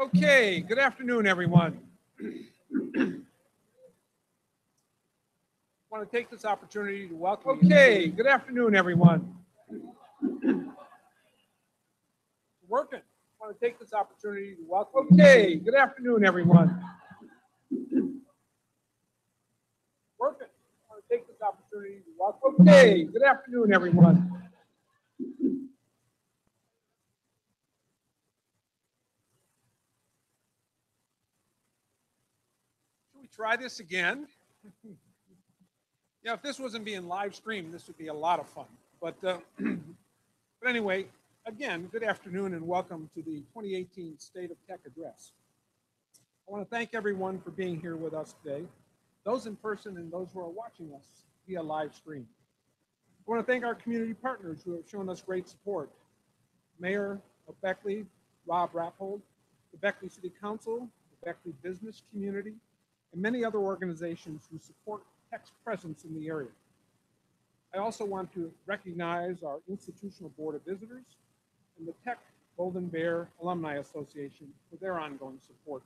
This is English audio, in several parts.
Okay, good afternoon, everyone. I want to take this opportunity to welcome you. Okay, good afternoon, everyone. Working. I want to take this opportunity to welcome. Okay, good afternoon, everyone. Working. I want to take this opportunity to welcome. Okay, good afternoon, everyone. Should we try this again? Yeah, if this wasn't being live streamed, this would be a lot of fun. But anyway, again, good afternoon and welcome to the 2018 State of Tech Address. I want to thank everyone for being here with us today, those in person and those who are watching us via live stream. I want to thank our community partners who have shown us great support. Mayor of Beckley, Rob Rappold, the Beckley City Council, the Beckley business community, and many other organizations who support Tech's presence in the area. I also want to recognize our Institutional Board of Visitors and the Tech Golden Bear Alumni Association for their ongoing support.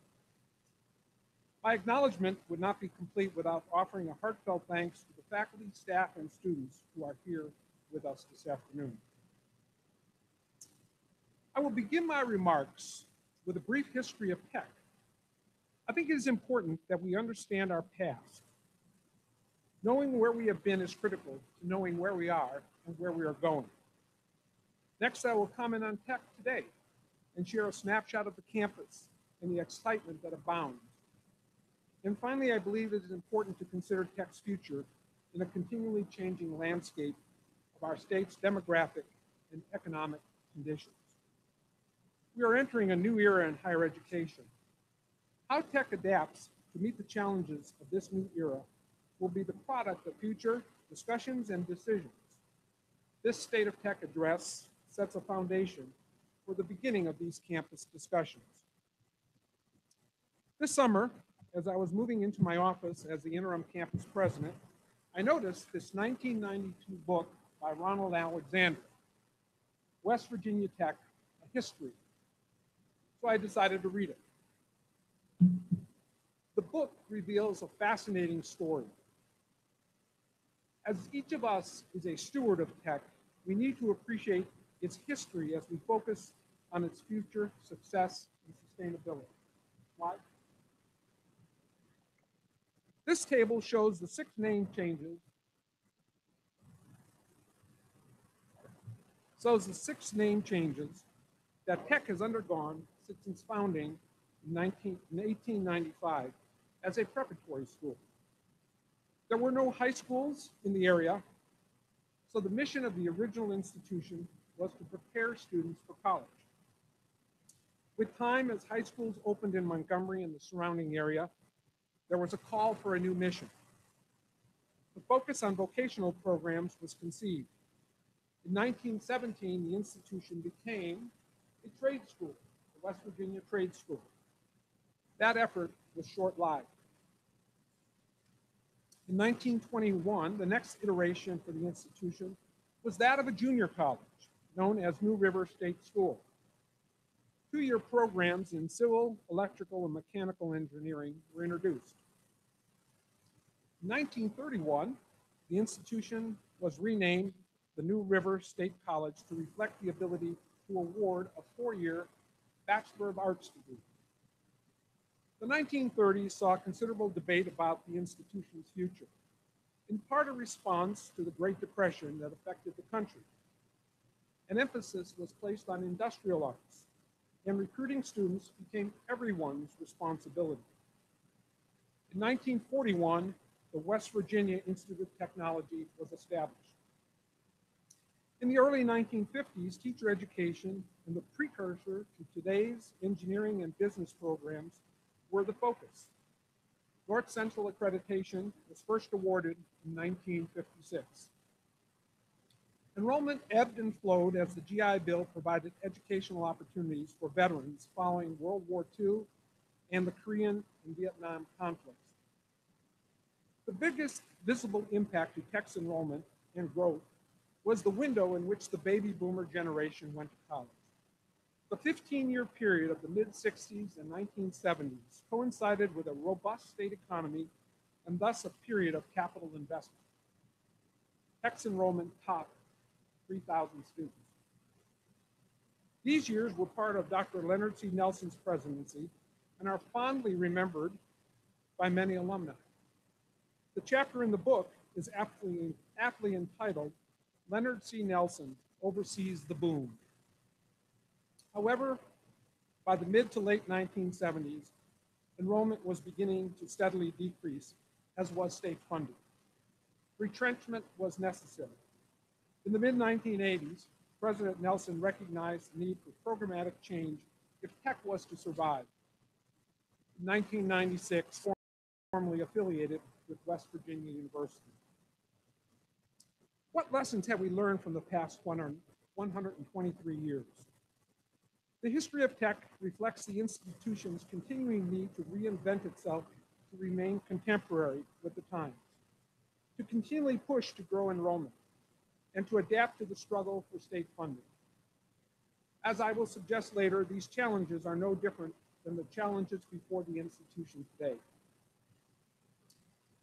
My acknowledgement would not be complete without offering a heartfelt thanks to the faculty, staff, and students who are here with us this afternoon. I will begin my remarks with a brief history of Tech. I think it is important that we understand our past. Knowing where we have been is critical to knowing where we are and where we are going. Next, I will comment on Tech today and share a snapshot of the campus and the excitement that abounds. And finally, I believe it is important to consider Tech's future in a continually changing landscape of our state's demographic and economic conditions. We are entering a new era in higher education. How Tech adapts to meet the challenges of this new era will be the product of future discussions and decisions. This State of Tech address sets a foundation for the beginning of these campus discussions. This summer, as I was moving into my office as the interim campus president, I noticed this 1992 book by Ronald Alexander, West Virginia Tech, A History. So I decided to read it. The book reveals a fascinating story. As each of us is a steward of Tech, we need to appreciate its history as we focus on its future success and sustainability. Why? This table shows the 6 name changes. Shows the 6 name changes that Tech has undergone since its founding in 1895 as a preparatory school. There were no high schools in the area, so the mission of the original institution was to prepare students for college. With time, as high schools opened in Montgomery and the surrounding area, there was a call for a new mission. The focus on vocational programs was conceived. In 1917, the institution became a trade school, the West Virginia Trade School. That effort was short-lived. In 1921, the next iteration for the institution was that of a junior college, known as New River State School. 2-year programs in civil, electrical, and mechanical engineering were introduced. In 1931, the institution was renamed the New River State College to reflect the ability to award a 4-year Bachelor of Arts degree. The 1930s saw considerable debate about the institution's future, in part a response to the Great Depression that affected the country. An emphasis was placed on industrial arts, and recruiting students became everyone's responsibility. In 1941, the West Virginia Institute of Technology was established. In the early 1950s, teacher education and the precursor to today's engineering and business programs were the focus. North Central accreditation was first awarded in 1956. Enrollment ebbed and flowed as the GI Bill provided educational opportunities for veterans following World War II and the Korean and Vietnam conflicts. The biggest visible impact to Tech's enrollment and growth was the window in which the baby boomer generation went to college. The 15-year period of the mid-60s and 1970s coincided with a robust state economy and thus a period of capital investment. Tech's enrollment topped 3,000 students. These years were part of Dr. Leonard C. Nelson's presidency and are fondly remembered by many alumni. The chapter in the book is aptly entitled, Leonard C. Nelson Oversees the Boom. However, by the mid to late 1970s, enrollment was beginning to steadily decrease, as was state funding. Retrenchment was necessary. In the mid-1980s, President Nelson recognized the need for programmatic change if Tech was to survive. In 1996, formally affiliated with West Virginia University. What lessons have we learned from the past 123 years? The history of Tech reflects the institution's continuing need to reinvent itself to remain contemporary with the times, to continually push to grow enrollment, and to adapt to the struggle for state funding. As I will suggest later, these challenges are no different than the challenges before the institution today.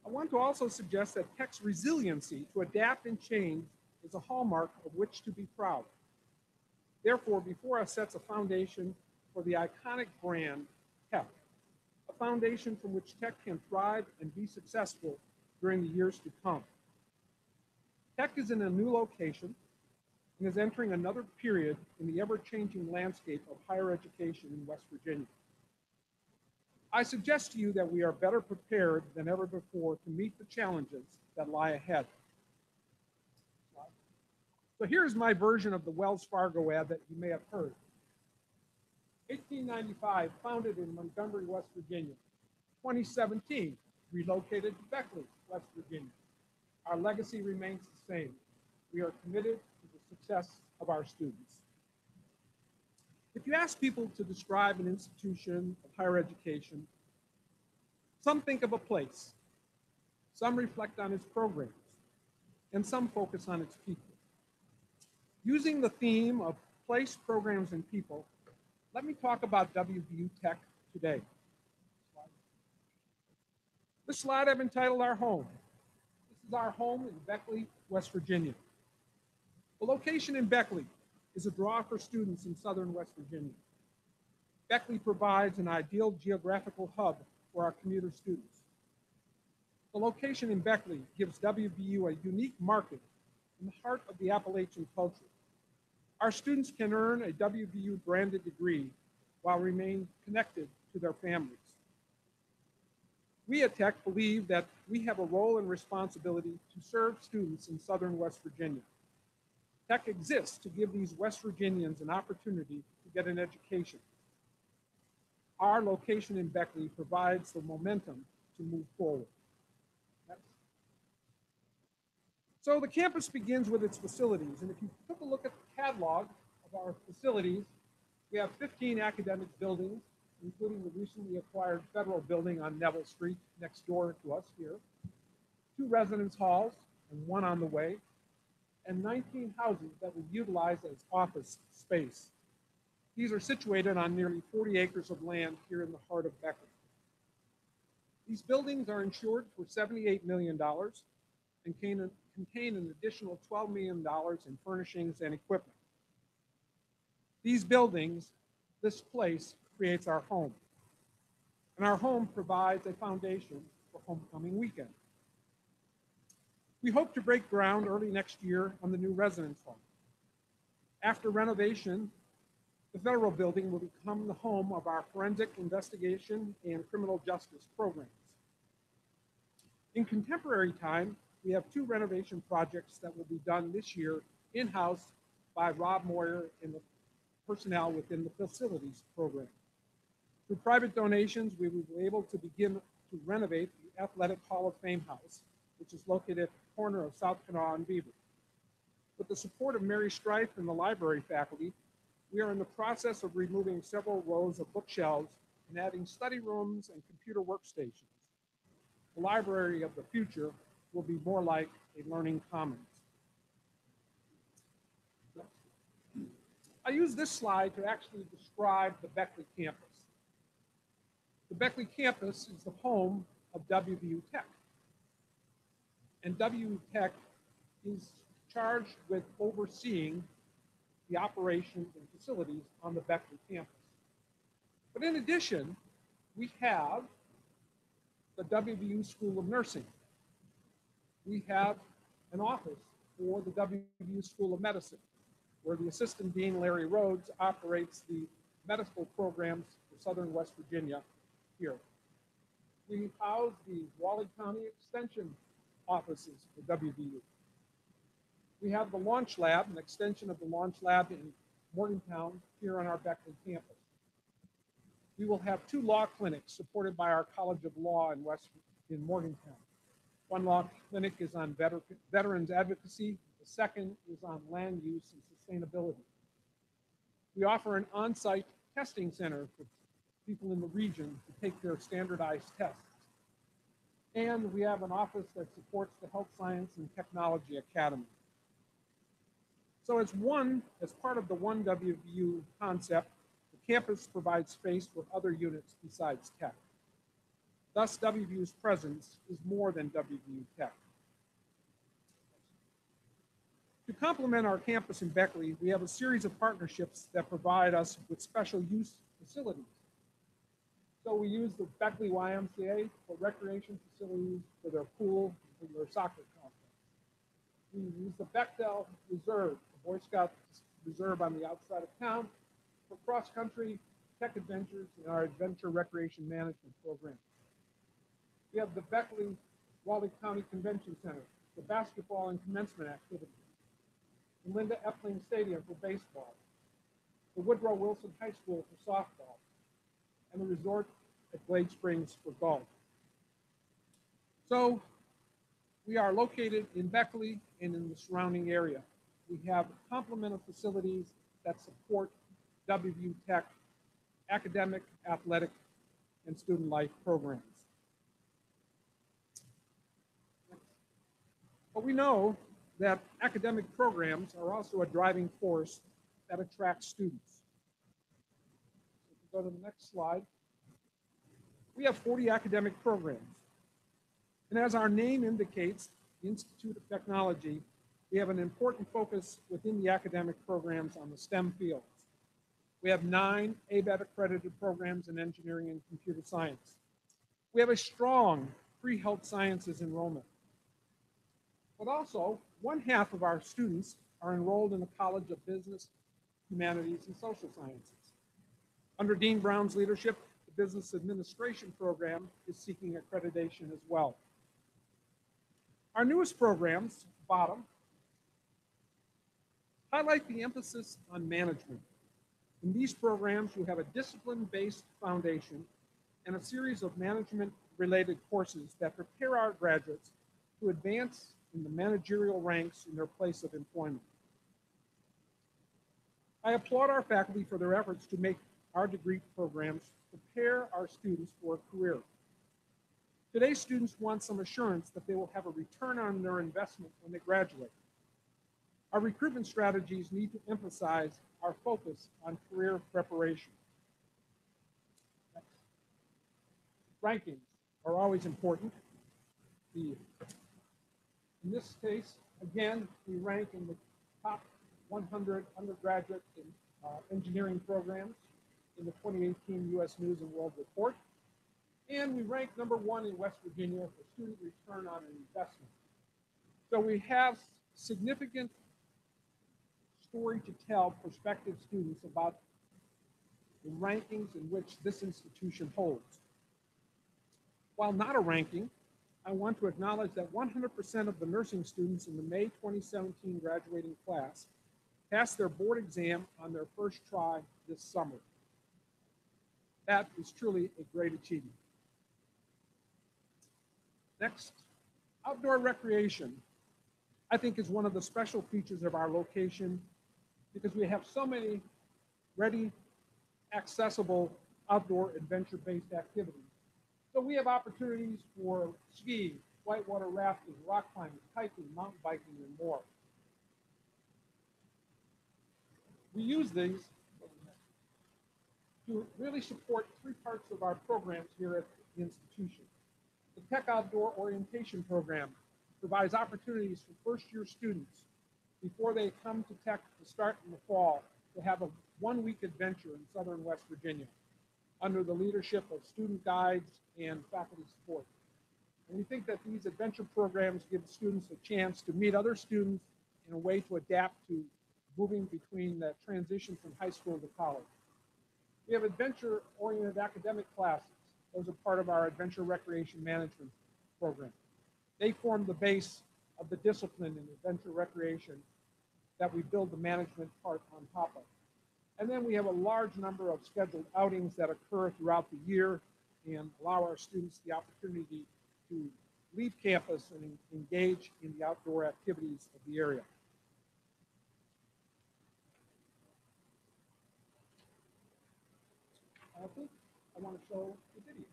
I want to also suggest that Tech's resiliency to adapt and change is a hallmark of which to be proud. Therefore, before us sets a foundation for the iconic brand Tech, a foundation from which Tech can thrive and be successful during the years to come. Tech is in a new location and is entering another period in the ever-changing landscape of higher education in West Virginia. I suggest to you that we are better prepared than ever before to meet the challenges that lie ahead. So here's my version of the Wells Fargo ad that you may have heard. 1895, founded in Montgomery, West Virginia. 2017, relocated to Beckley, West Virginia. Our legacy remains the same. We are committed to the success of our students. If you ask people to describe an institution of higher education, some think of a place, some reflect on its programs, and some focus on its people. Using the theme of place, programs, and people, let me talk about WVU Tech today. This slide I've entitled Our Home. This is our home in Beckley, West Virginia. The location in Beckley is a draw for students in southern West Virginia. Beckley provides an ideal geographical hub for our commuter students. The location in Beckley gives WVU a unique market in the heart of the Appalachian culture. Our students can earn a WVU branded degree while remaining connected to their families. We at Tech believe that we have a role and responsibility to serve students in southern West Virginia. Tech exists to give these West Virginians an opportunity to get an education. Our location in Beckley provides the momentum to move forward. So the campus begins with its facilities, and if you took a look at the catalog of our facilities, we have 15 academic buildings, including the recently acquired federal building on Neville Street next door to us here, 2 residence halls and 1 on the way, and 19 houses that we utilize as office space. These are situated on nearly 40 acres of land here in the heart of Beckley. These buildings are insured for $78 million and contain an additional $12 million in furnishings and equipment. These buildings, this place, creates our home. And our home provides a foundation for homecoming weekend. We hope to break ground early next year on the new residence hall. After renovation, the federal building will become the home of our forensic investigation and criminal justice programs. In contemporary time, we have 2 renovation projects that will be done this year in-house by Rob Moyer and the personnel within the facilities program. Through private donations, we will be able to begin to renovate the Athletic Hall of Fame house, which is located at the corner of South Kanawha and Beaver. With the support of Mary Strife and the library faculty, we are in the process of removing several rows of bookshelves and adding study rooms and computer workstations. The library of the future will be more like a learning commons. I use this slide to actually describe the Beckley campus. The Beckley campus is the home of WVU Tech. And WVU Tech is charged with overseeing the operations and facilities on the Beckley campus. But in addition, we have the WVU School of Nursing. We have an office for the WVU School of Medicine, where the Assistant Dean, Larry Rhodes, operates the medical programs for Southern West Virginia here. We house the Whately County Extension offices for WVU. We have the Launch Lab, an extension of the Launch Lab in Morgantown, here on our Beckley campus. We will have 2 law clinics supported by our College of Law in Morgantown. One law clinic is on veterans advocacy. The second is on land use and sustainability. We offer an on-site testing center for people in the region to take their standardized tests. And we have an office that supports the Health Science and Technology Academy. So as part of the One WVU concept, the campus provides space for other units besides tech. Thus, WVU's presence is more than WVU Tech. To complement our campus in Beckley, we have a series of partnerships that provide us with special use facilities. So we use the Beckley YMCA for recreation facilities, for their pool, for their soccer complex. We use the Bechtel Reserve, the Boy Scout Reserve on the outside of town, for cross-country tech adventures in our adventure recreation management program. We have the Beckley Whately County Convention Center for basketball and commencement activities, the Linda Epling Stadium for baseball, the Woodrow Wilson High School for softball, and the resort at Glade Springs for golf. So we are located in Beckley and in the surrounding area. We have a complement of facilities that support WVU Tech academic, athletic, and student life programs. But we know that academic programs are also a driving force that attracts students. If we go to the next slide, we have 40 academic programs. And as our name indicates, the Institute of Technology, we have an important focus within the academic programs on the STEM fields. We have 9 ABET accredited programs in engineering and computer science. We have a strong pre-health sciences enrollment. But also, 1/2 of our students are enrolled in the College of Business, Humanities, and Social Sciences. Under Dean Brown's leadership, the Business Administration program is seeking accreditation as well. Our newest programs, bottom, highlight the emphasis on management. In these programs, you have a discipline-based foundation and a series of management-related courses that prepare our graduates to advance in the managerial ranks in their place of employment. I applaud our faculty for their efforts to make our degree programs prepare our students for a career. Today's students want some assurance that they will have a return on their investment when they graduate. Our recruitment strategies need to emphasize our focus on career preparation. Next. Rankings are always important. In this case, again, we rank in the top 100 undergraduate engineering programs in the 2018 U.S. News and World Report. And we rank #1 in West Virginia for student return on investment. So we have significant story to tell prospective students about the rankings in which this institution holds. While not a ranking, I want to acknowledge that 100% of the nursing students in the May 2017 graduating class passed their board exam on their first try this summer. That is truly a great achievement. Next, outdoor recreation, I think, is one of the special features of our location because we have so many ready, accessible outdoor adventure-based activities. So we have opportunities for skiing, whitewater rafting, rock climbing, hiking, mountain biking, and more. We use these to really support three parts of our programs here at the institution. The Tech Outdoor Orientation Program provides opportunities for first-year students before they come to Tech to start in the fall to have a one-week adventure in southern West Virginia under the leadership of student guides and faculty support. And we think that these adventure programs give students a chance to meet other students in a way to adapt to moving between the transition from high school to college. We have adventure-oriented academic classes. Those are part of our adventure recreation management program. They form the base of the discipline in adventure recreation that we build the management part on top of. And then we have a large number of scheduled outings that occur throughout the year and allow our students the opportunity to leave campus and engage in the outdoor activities of the area. I think I want to show the video.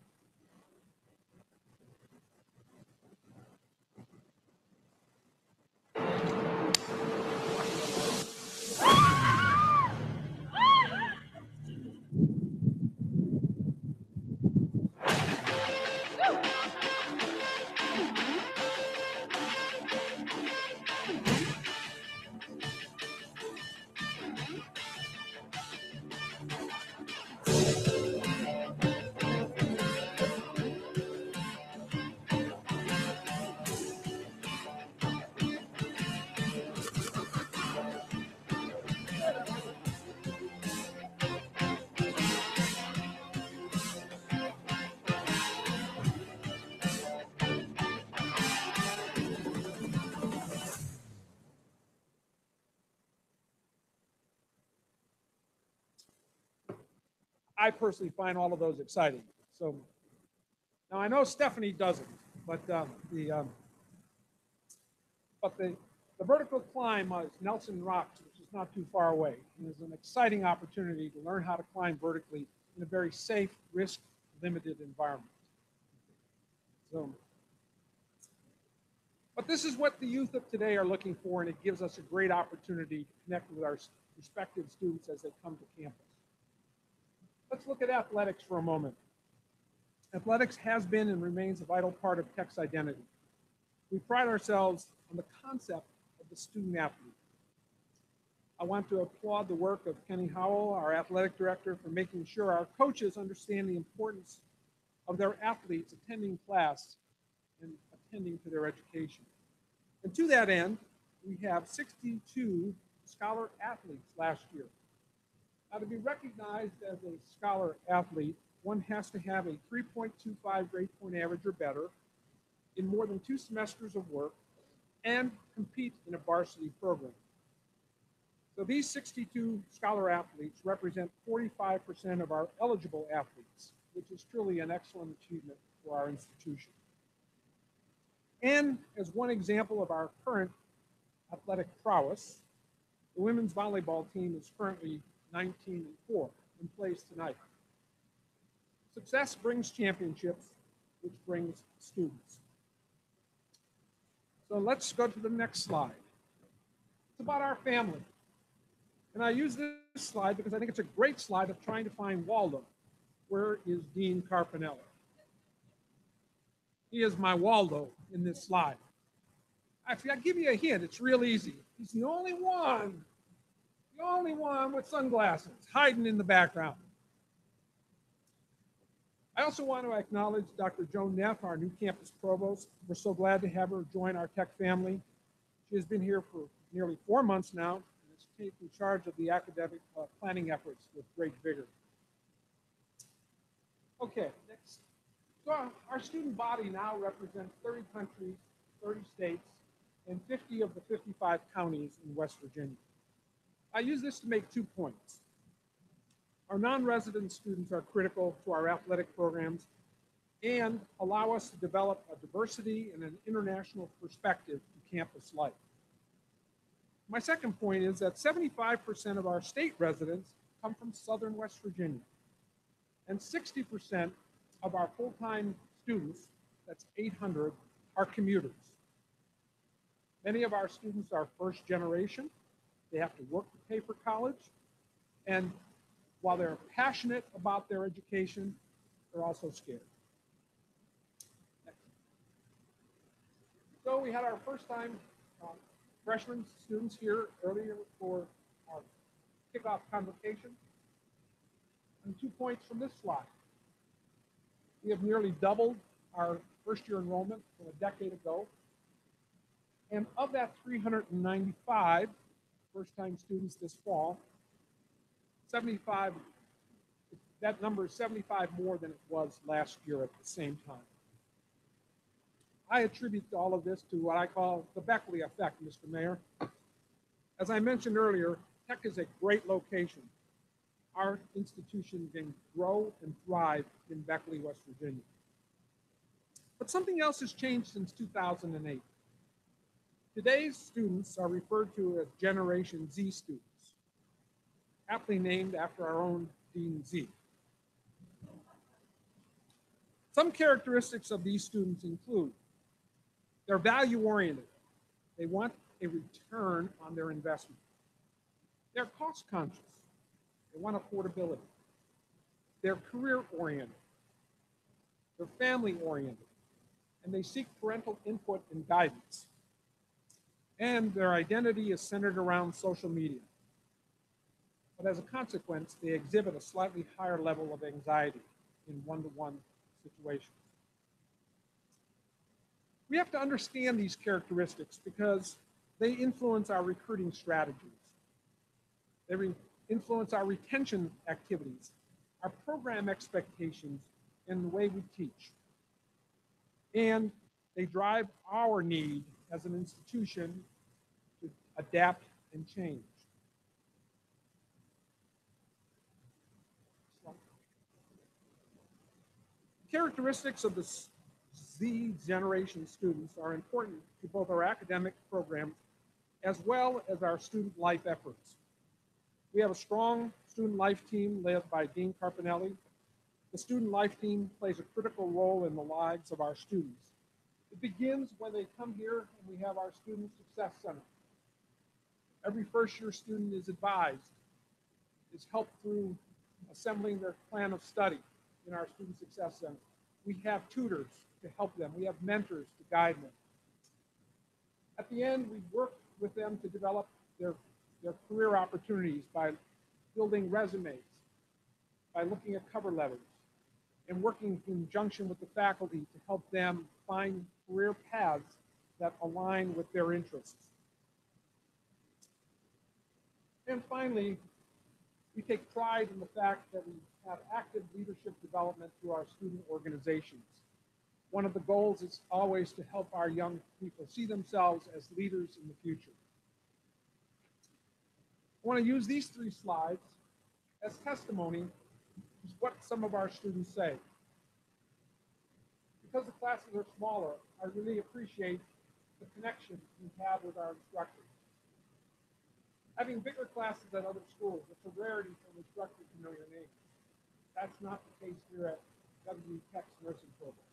I personally find all of those exciting. So now I know Stephanie doesn't, but the vertical climb is Nelson Rocks, which is not too far away, and is an exciting opportunity to learn how to climb vertically in a very safe, risk-limited environment. So, but this is what the youth of today are looking for, and it gives us a great opportunity to connect with our respective students as they come to campus. Let's look at athletics for a moment. Athletics has been and remains a vital part of Tech's identity. We pride ourselves on the concept of the student athlete. I want to applaud the work of Kenny Howell, our athletic director, for making sure our coaches understand the importance of their athletes attending class and attending to their education. And to that end, we have 62 scholar athletes last year. Now, to be recognized as a scholar athlete, one has to have a 3.25 grade point average or better in more than 2 semesters of work and compete in a varsity program. So these 62 scholar athletes represent 45% of our eligible athletes, which is truly an excellent achievement for our institution. And as one example of our current athletic prowess, the women's volleyball team is currently 19-4 in place tonight. Success brings championships, which brings students. So let's go to the next slide. It's about our family. And I use this slide because I think it's a great slide of trying to find Waldo. Where is Dean Carpinella? He is my Waldo in this slide. Actually, I'll give you a hint. It's real easy. He's the only one with sunglasses hiding in the background. I also want to acknowledge Dr. Joan Neff, our new campus provost. We're so glad to have her join our Tech family. She has been here for nearly 4 months now and has taken charge of the academic planning efforts with great vigor. Okay, next. So our student body now represents 30 countries, 30 states, and 50 of the 55 counties in West Virginia. I use this to make 2 points. Our non-resident students are critical to our athletic programs and allow us to develop a diversity and an international perspective to campus life. My second point is that 75% of our state residents come from southern West Virginia, and 60% of our full-time students, that's 800, are commuters. Many of our students are first generation. They have to work to pay for college, And while they're passionate about their education, they're also scared. So we had our first time freshman students here earlier for our kickoff convocation. And 2 points from this slide. We have nearly doubled our first year enrollment from a decade ago. And of that 395 first-time students this fall, 75, that number is 75 more than it was last year at the same time. I attribute all of this to what I call the Beckley effect, Mr. Mayor. As I mentioned earlier, Tech is a great location. Our institution can grow and thrive in Beckley, West Virginia. But something else has changed since 2008. Today's students are referred to as Generation Z students, aptly named after our own Dean Z. Some characteristics of these students include they're value-oriented. They want a return on their investment. They're cost-conscious. They want affordability. They're career-oriented. They're family-oriented. And they seek parental input and guidance. And their identity is centered around social media. But as a consequence, they exhibit a slightly higher level of anxiety in one-to-one situations. We have to understand these characteristics because they influence our recruiting strategies. They influence our retention activities, our program expectations, and the way we teach. And they drive our need as an institution to adapt and change. Characteristics of the Z generation students are important to both our academic programs as well as our student life efforts. We have a strong student life team led by Dean Carpinelli. The student life team plays a critical role in the lives of our students. It begins when they come here and we have our Student Success Center. Every first-year student is advised, is helped through assembling their plan of study in our Student Success Center. We have tutors to help them. We have mentors to guide them. At the end, we work with them to develop their career opportunities by building resumes, by looking at cover letters, and working in conjunction with the faculty to help them find career paths that align with their interests. And finally, we take pride in the fact that we have active leadership development through our student organizations. One of the goals is always to help our young people see themselves as leaders in the future. I want to use these 3 slides as testimony to what some of our students say. Because the classes are smaller, I really appreciate the connection we have with our instructors. Having bigger classes at other schools, it's a rarity for an instructor to know your name. That's not the case here at W Tech's nursing program.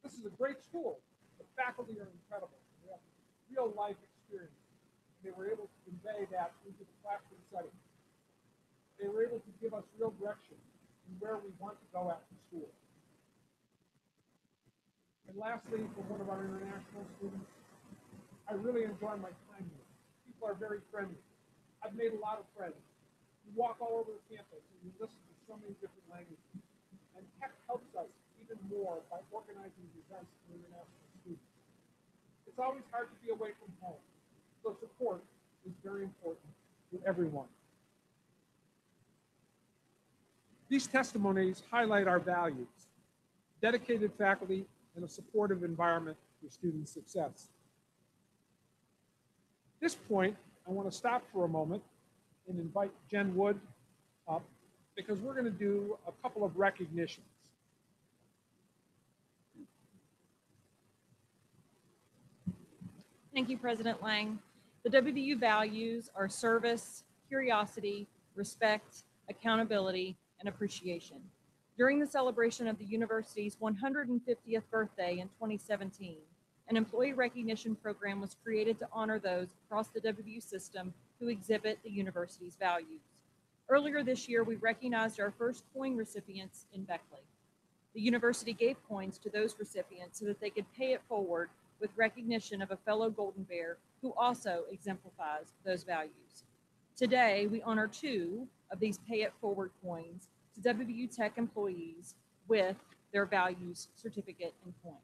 This is a great school. The faculty are incredible. We have real life experience. They were able to convey that into the classroom setting. They were able to give us real direction in where we want to go after school. And lastly, for one of our international students, I really enjoy my time here. People are very friendly. I've made a lot of friends. You walk all over the campus and you listen to so many different languages. And Tech helps us even more by organizing events for international students. It's always hard to be away from home, so support is very important to everyone. These testimonies highlight our values: dedicated faculty and a supportive environment for student success. At this point, I want to stop for a moment and invite Jen Wood up because we're going to do a couple of recognitions. Thank you, President Lang. The WVU values are service, curiosity, respect, accountability, and appreciation. During the celebration of the university's 150th birthday in 2017, An employee recognition program was created to honor those across the WVU system who exhibit the university's values. Earlier this year, we recognized our first coin recipients in Beckley. The university gave coins to those recipients so that they could pay it forward with recognition of a fellow Golden Bear who also exemplifies those values. Today, we honor 2 of these pay it forward coins to WVU Tech employees with their values certificate and coin.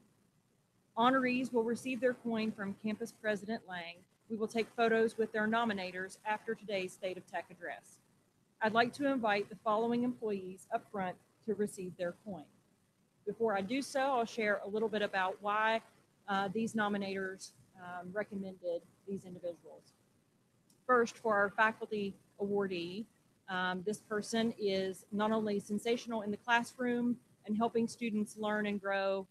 Honorees will receive their coin from Campus President Lang. We will take photos with their nominators after today's State of Tech address. I'd like to invite the following employees up front to receive their coin. Before I do so, I'll share a little bit about why these nominators recommended these individuals. First, for our faculty awardee, this person is not only sensational in the classroom and helping students learn and grow,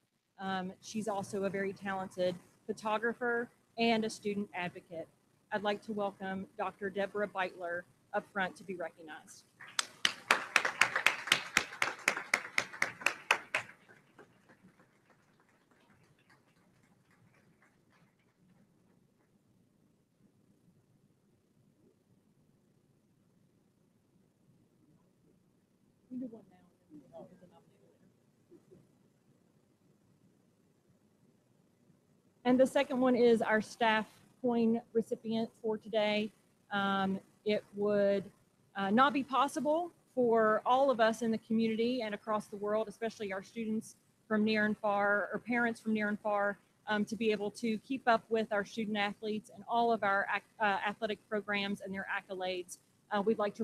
she's also a very talented photographer and a student advocate. I'd like to welcome Dr. Deborah Beitler up front to be recognized. We do one now, and then we'll do the nominator later. And the second one is our staff coin recipient for today. It would not be possible for all of us in the community and across the world, especially our students from near and far, or parents from near and far, to be able to keep up with our student athletes and all of our athletic programs and their accolades. We'd like to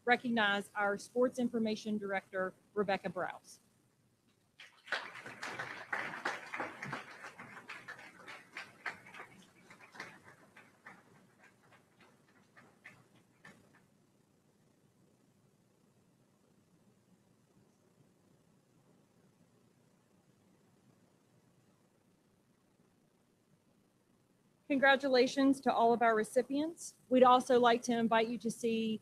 recognize our Sports Information Director, Rebecca Browse. Congratulations to all of our recipients. We'd also like to invite you to see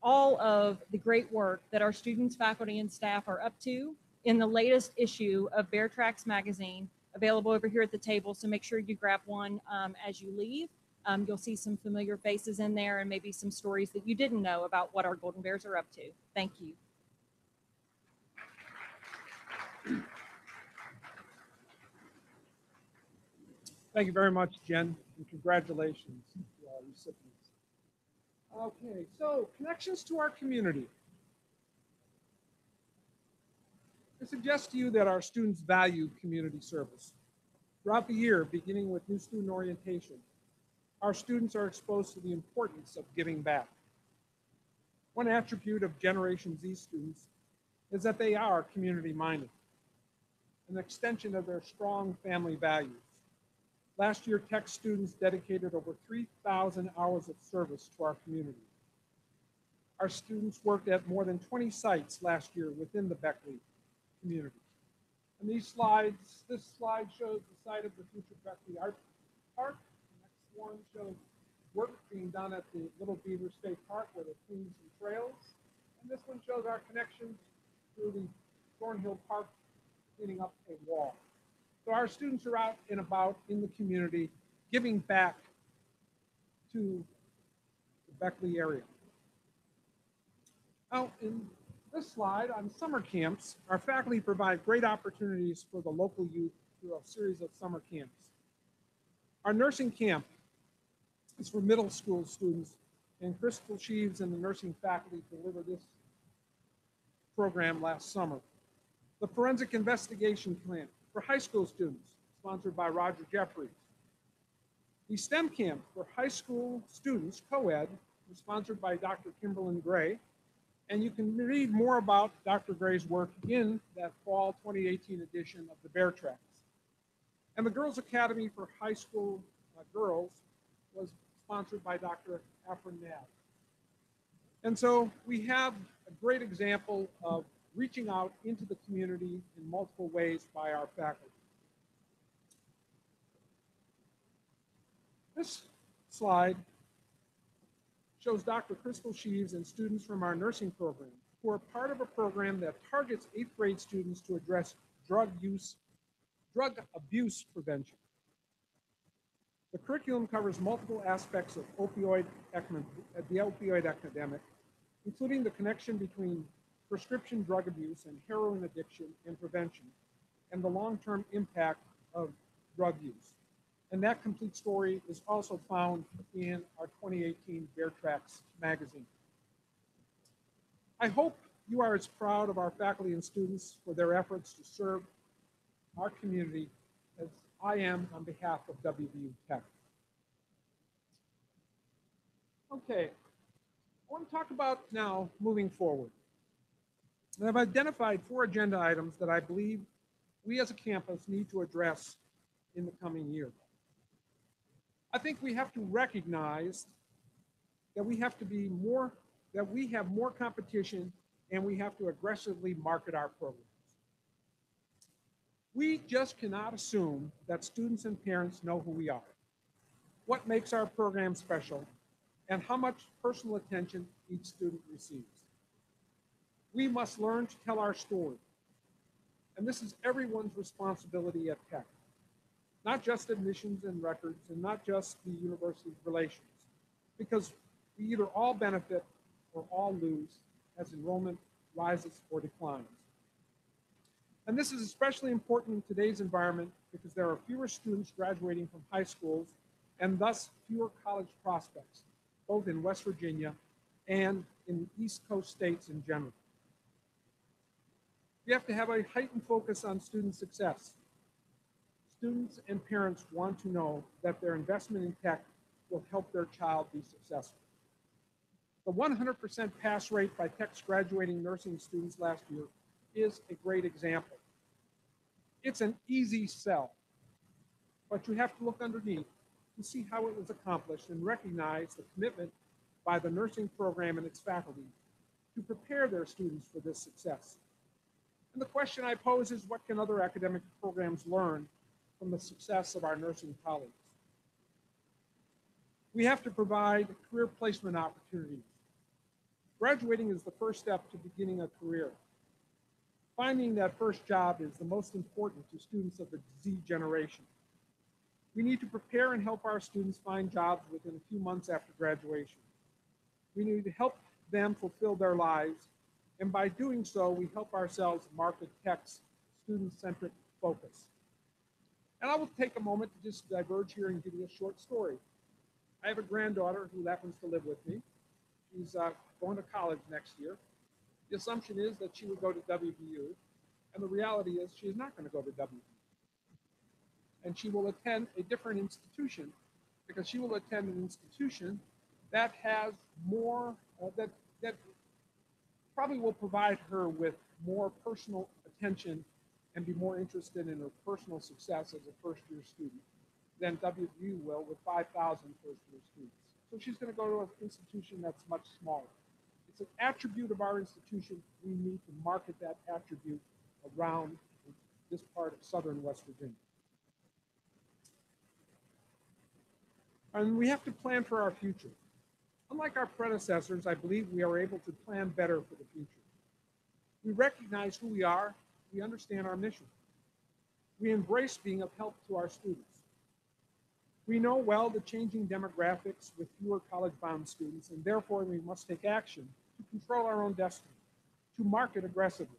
all of the great work that our students, faculty, and staff are up to in the latest issue of Bear Tracks magazine, available over here at the table. So make sure you grab one as you leave. You'll see some familiar faces in there and maybe some stories that you didn't know about what our Golden Bears are up to. Thank you. Thank you very much, Jen, and congratulations to our recipients. Okay, so connections to our community. I suggest to you that our students value community service. Throughout the year, beginning with new student orientation, our students are exposed to the importance of giving back. One attribute of Generation Z students is that they are community-minded, an extension of their strong family values. Last year, Tech students dedicated over 3,000 hours of service to our community. Our students worked at more than 20 sites last year within the Beckley community. And this slide shows the site of the future Beckley Art Park. The next one shows work being done at the Little Beaver State Park where they're cleaning some trails. And this one shows our connections through the Thornhill Park cleaning up a wall. So our students are out and about in the community, giving back to the Beckley area. Now, in this slide on summer camps, our faculty provide great opportunities for the local youth through a series of summer camps. Our nursing camp is for middle school students, and Crystal Sheaves and the nursing faculty delivered this program last summer. The forensic investigation camp for high school students, sponsored by Roger Jeffries. The STEM camp for high school students, co-ed, was sponsored by Dr. Kimberlyn Gray. And you can read more about Dr. Gray's work in that fall 2018 edition of the Bear Tracks. And the Girls Academy for high school girls was sponsored by Dr. Afrin Nab. And so we have a great example of reaching out into the community in multiple ways by our faculty. This slide shows Dr. Crystal Sheaves and students from our nursing program who are part of a program that targets 8th grade students to address drug use drug abuse prevention. The curriculum covers multiple aspects of the opioid epidemic, including the connection between prescription drug abuse and heroin addiction and prevention, and the long-term impact of drug use. And that complete story is also found in our 2018 Bear Tracks magazine. I hope you are as proud of our faculty and students for their efforts to serve our community as I am on behalf of WVU Tech. Okay, I want to talk about now moving forward. And I've identified 4 agenda items that I believe we as a campus need to address in the coming year. I think we have to recognize that we have more competition, and we have to aggressively market our programs. We just cannot assume that students and parents know who we are, what makes our program special, and how much personal attention each student receives. We must learn to tell our story, and this is everyone's responsibility at Tech, not just admissions and records, and not just the university's relations, because we either all benefit or all lose as enrollment rises or declines. And this is especially important in today's environment because there are fewer students graduating from high schools and thus fewer college prospects, both in West Virginia and in East Coast states in general. We have to have a heightened focus on student success. Students and parents want to know that their investment in Tech will help their child be successful. The 100% pass rate by Tech's graduating nursing students last year is a great example. It's an easy sell, but you have to look underneath to see how it was accomplished and recognize the commitment by the nursing program and its faculty to prepare their students for this success. And the question I pose is, what can other academic programs learn from the success of our nursing colleagues? We have to provide career placement opportunities. Graduating is the first step to beginning a career. Finding that first job is the most important to students of the Z generation. We need to prepare and help our students find jobs within a few months after graduation. We need to help them fulfill their lives, and by doing so, we help ourselves market Tech's student-centric focus. And I will take a moment to just diverge here and give you a short story. I have a granddaughter who happens to live with me. She's going to college next year. The assumption is that she would go to WVU, and the reality is she is not going to go to WVU. And she will attend a different institution because she will attend an institution that has more, that probably will provide her with more personal attention and be more interested in her personal success as a first-year student than WVU will with 5,000 first-year students. So she's going to go to an institution that's much smaller. It's an attribute of our institution. We need to market that attribute around this part of southern West Virginia. And we have to plan for our future. Unlike our predecessors, I believe we are able to plan better for the future. We recognize who we are. We understand our mission. We embrace being of help to our students. We know well the changing demographics with fewer college-bound students, and therefore we must take action to control our own destiny, to market aggressively.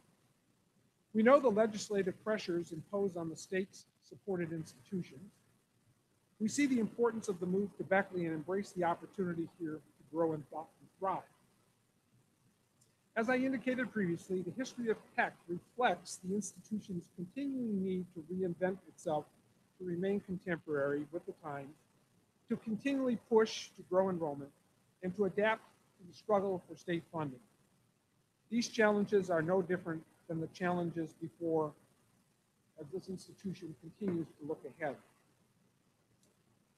We know the legislative pressures imposed on the state-supported institutions. We see the importance of the move to Beckley and embrace the opportunity here to grow and thrive. As I indicated previously, the history of Tech reflects the institution's continuing need to reinvent itself to remain contemporary with the times, to continually push to grow enrollment, and to adapt to the struggle for state funding. These challenges are no different than the challenges before as this institution continues to look ahead.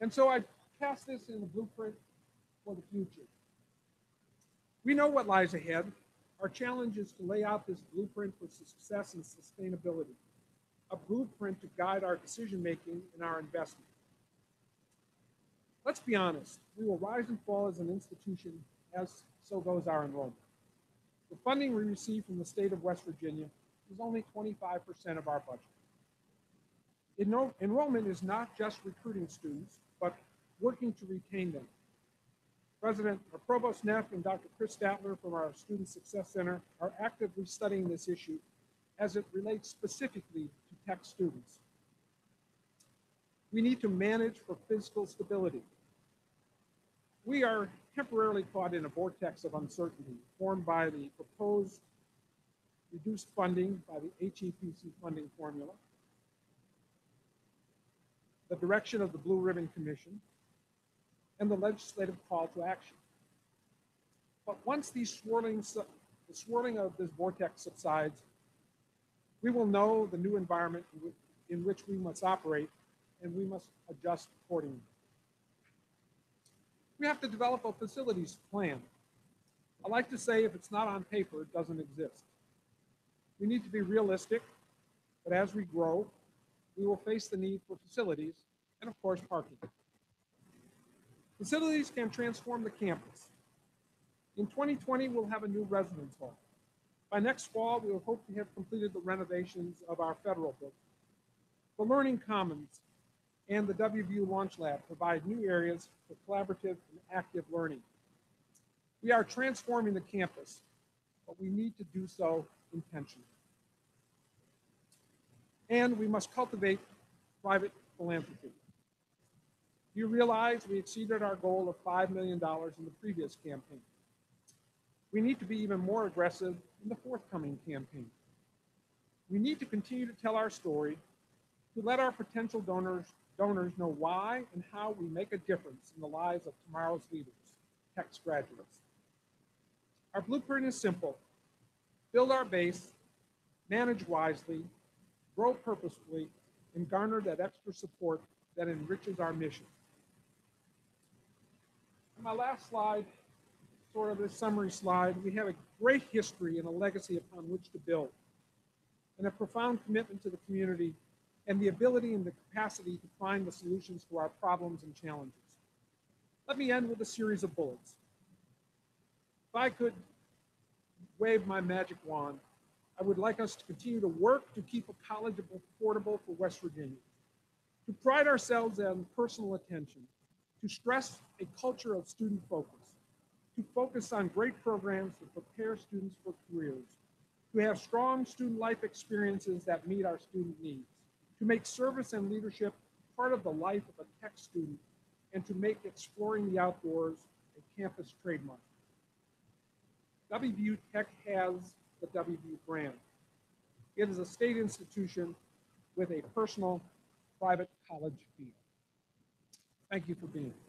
And so I cast this in the blueprint for the future. We know what lies ahead. Our challenge is to lay out this blueprint for success and sustainability, a blueprint to guide our decision-making and our investment. Let's be honest, we will rise and fall as an institution, as so goes our enrollment. The funding we receive from the state of West Virginia is only 25% of our budget. Enrollment is not just recruiting students, but working to retain them. Provost Neff and Dr. Chris Statler from our Student Success Center are actively studying this issue as it relates specifically to tech students. We need to manage for physical stability. We are temporarily caught in a vortex of uncertainty formed by the proposed reduced funding by the HEPC funding formula, the direction of the Blue Ribbon Commission, and the legislative call to action. But once the swirling of this vortex subsides, we will know the new environment in which we must operate, and we must adjust accordingly. We have to develop a facilities plan. I like to say if it's not on paper, it doesn't exist. We need to be realistic, but as we grow, we will face the need for facilities and, of course, parking. Facilities can transform the campus. In 2020, we'll have a new residence hall. By next fall, we will hope to have completed the renovations of our federal building. The Learning Commons and the WVU Launch Lab provide new areas for collaborative and active learning. We are transforming the campus, but we need to do so intentionally. And we must cultivate private philanthropy. You realize we exceeded our goal of $5 million in the previous campaign. We need to be even more aggressive in the forthcoming campaign. We need to continue to tell our story, to let our potential donors know why and how we make a difference in the lives of tomorrow's leaders, tech graduates. Our blueprint is simple: build our base, manage wisely, grow purposefully, and garner that extra support that enriches our mission. On my last slide, sort of this summary slide, we have a great history and a legacy upon which to build, and a profound commitment to the community, and the ability and the capacity to find the solutions to our problems and challenges. Let me end with a series of bullets. If I could wave my magic wand, I would like us to continue to work to keep a college affordable for West Virginia, to pride ourselves on personal attention, to stress a culture of student focus, to focus on great programs to prepare students for careers, to have strong student life experiences that meet our student needs, to make service and leadership part of the life of a tech student, and to make exploring the outdoors a campus trademark. WVU Tech has the WVU brand. It is a state institution with a personal private college feel. Thank you for being here.